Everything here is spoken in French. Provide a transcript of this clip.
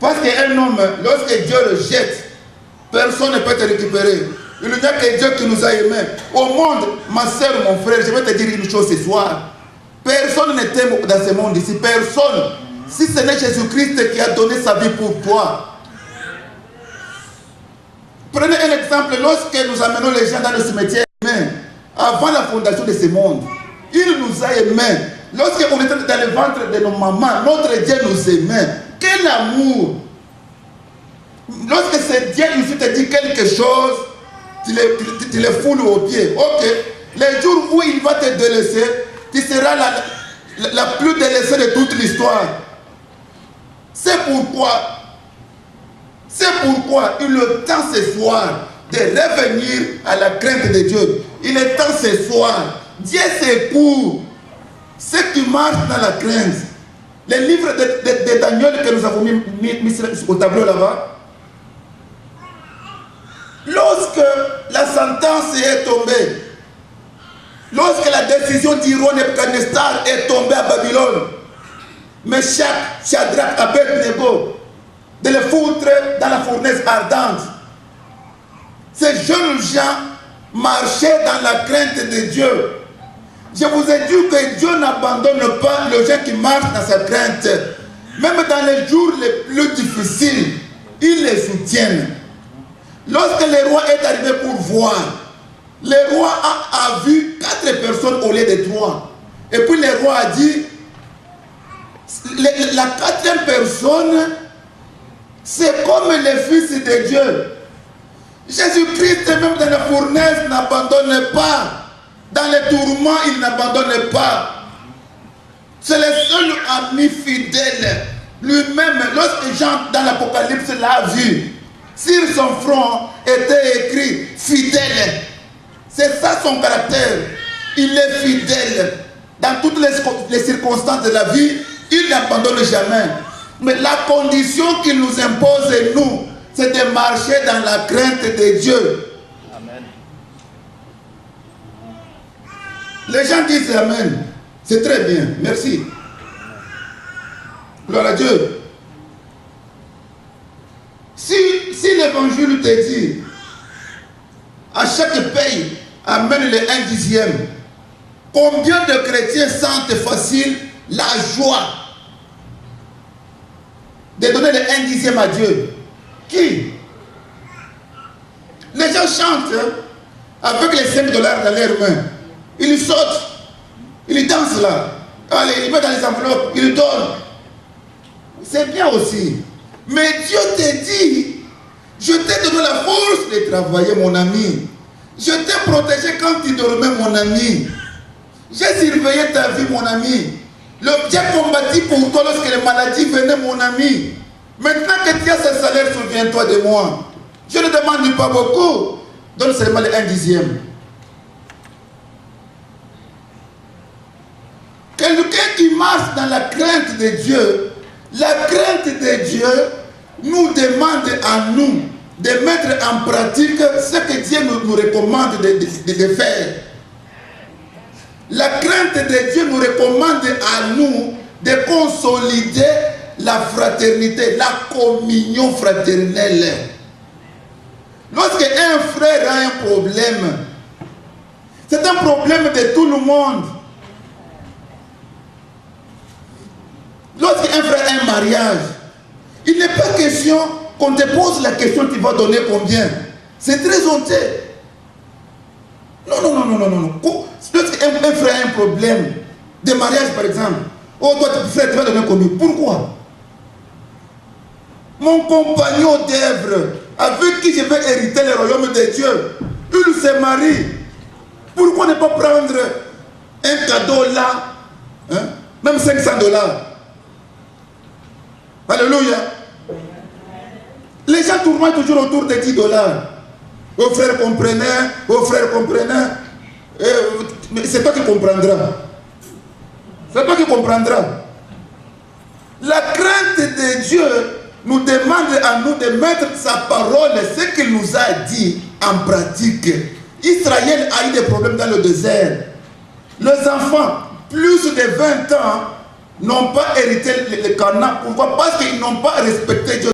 Parce qu'un homme, lorsque Dieu le jette, personne ne peut te récupérer. Il n'y a que Dieu qui nous a aimés. Au monde, ma soeur, mon frère, je vais te dire une chose ce soir. Personne ne t'aime dans ce monde ici. Personne. Si ce n'est Jésus-Christ qui a donné sa vie pour toi. Prenez un exemple. Lorsque nous amenons les gens dans le cimetière, avant la fondation de ce monde, il nous a aimés. Lorsqu'on était dans le ventre de nos mamans, notre Dieu nous aimait. Quel amour! Lorsque ce Dieu il te dit quelque chose, tu le foules aux pieds. Ok. Le jour où il va te délaisser, tu seras la plus délaissée de toute l'histoire. C'est pourquoi il est temps ce soir de revenir à la crainte de Dieu. Il est temps ce soir. Dieu c'est pour ceux qui marchent dans la crainte. Les livres de Daniel que nous avons mis au tableau là-bas. Lorsque la sentence est tombée, lorsque la décision d'Iro Nebuchadnezzar est tombée à Babylone, Meshach, Shadrach, Abednego, de les foutre dans la fournaise ardente, ces jeunes gens marchaient dans la crainte de Dieu. Je vous ai dit que Dieu n'abandonne pas les gens qui marchent dans sa crainte. Même dans les jours les plus difficiles, il les soutient. Lorsque le roi est arrivé pour voir, le roi a vu 4 personnes au lieu de 3. Et puis le roi a dit, la 4e personne, c'est comme le Fils de Dieu. Jésus-Christ, même dans la fournaise, n'abandonne pas. Dans les tourments, il n'abandonne pas. C'est le seul ami fidèle. Lui-même, lorsque Jean dans l'Apocalypse l'a vu, sur son front était écrit fidèle. C'est ça son caractère. Il est fidèle. Dans toutes les circonstances de la vie, il n'abandonne jamais. Mais la condition qu'il nous impose, nous, c'est de marcher dans la crainte de Dieu. Amen. Les gens disent Amen. C'est très bien. Merci. Gloire à Dieu. Si l'évangile te dit, à chaque pays, amène le 1/10, combien de chrétiens sentent facile la joie de donner le 1/10 à Dieu? Qui? Les gens chantent avec les 5 dollars dans leurs mains. Ils sautent, ils dansent là. Allez, ils mettent dans les enveloppes, ils donnent. C'est bien aussi. Mais Dieu te dit, je t'ai donné la force de travailler, mon ami. Je t'ai protégé quand tu dormais, mon ami. J'ai surveillé ta vie, mon ami. J'ai combattu pour toi lorsque les maladies venaient, mon ami. Maintenant que tu as ce salaire, souviens-toi de moi. Je ne demande pas beaucoup. Donne seulement le 1/10. Quelqu'un qui marche dans la crainte de Dieu, la crainte de Dieu nous demande à nous de mettre en pratique ce que Dieu nous recommande de faire. La crainte de Dieu nous recommande à nous de consolider la fraternité, la communion fraternelle. Lorsque un frère a un problème, c'est un problème de tout le monde. Lorsqu'un frère a un mariage, il n'est pas question qu'on te pose la question, tu vas donner combien. C'est très honteux. Non. Lorsqu'un frère a un problème de mariage, par exemple, oh, toi, frère, tu vas donner combien? Pourquoi? Mon compagnon d'œuvre, avec qui je vais hériter le royaume de Dieu, il se marie. Pourquoi ne pas prendre un cadeau là, hein? Même 500 dollars? Alléluia. Les gens tournent toujours autour de 10 dollars. Oh frère, comprenez. Oh frère, comprenez. Mais c'est toi qui comprendras. C'est toi qui comprendras. La crainte de Dieu nous demande à nous de mettre sa parole, ce qu'il nous a dit, en pratique. Israël a eu des problèmes dans le désert. Les enfants, plus de 20 ans, n'ont pas hérité le Canaan. Pourquoi? Parce qu'ils n'ont pas respecté Dieu.